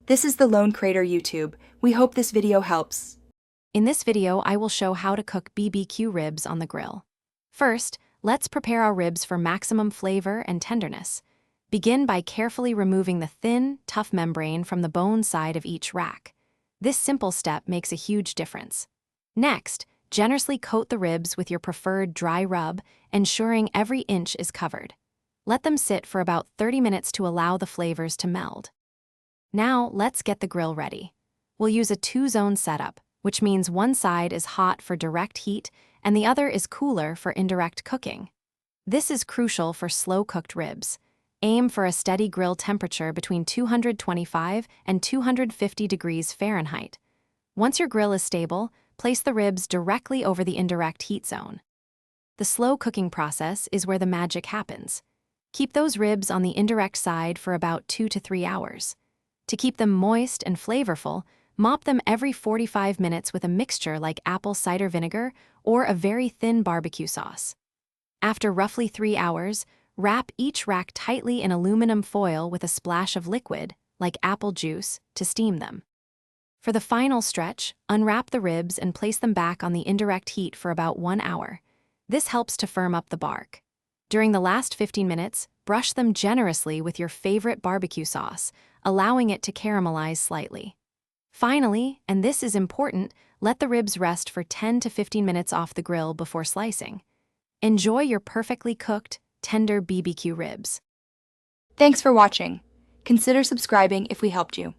This is the Lone Crater YouTube. We hope this video helps. In this video, I will show how to cook BBQ ribs on the grill. First, let's prepare our ribs for maximum flavor and tenderness. Begin by carefully removing the thin, tough membrane from the bone side of each rack. This simple step makes a huge difference. Next, generously coat the ribs with your preferred dry rub, ensuring every inch is covered. Let them sit for about 30 minutes to allow the flavors to meld. Now, let's get the grill ready. We'll use a two-zone setup, which means one side is hot for direct heat and the other is cooler for indirect cooking. This is crucial for slow-cooked ribs. Aim for a steady grill temperature between 225 and 250 degrees Fahrenheit. Once your grill is stable, place the ribs directly over the indirect heat zone. The slow cooking process is where the magic happens. Keep those ribs on the indirect side for about 2 to 3 hours. To keep them moist and flavorful, mop them every 45 minutes with a mixture like apple cider vinegar or a very thin barbecue sauce. After roughly 3 hours, wrap each rack tightly in aluminum foil with a splash of liquid, like apple juice, to steam them. For the final stretch, unwrap the ribs and place them back on the indirect heat for about 1 hour. This helps to firm up the bark. During the last 15 minutes, brush them generously with your favorite barbecue sauce, allowing it to caramelize slightly. Finally, and this is important, let the ribs rest for 10 to 15 minutes off the grill before slicing. Enjoy your perfectly cooked, tender BBQ ribs. Thanks for watching. Consider subscribing if we helped you.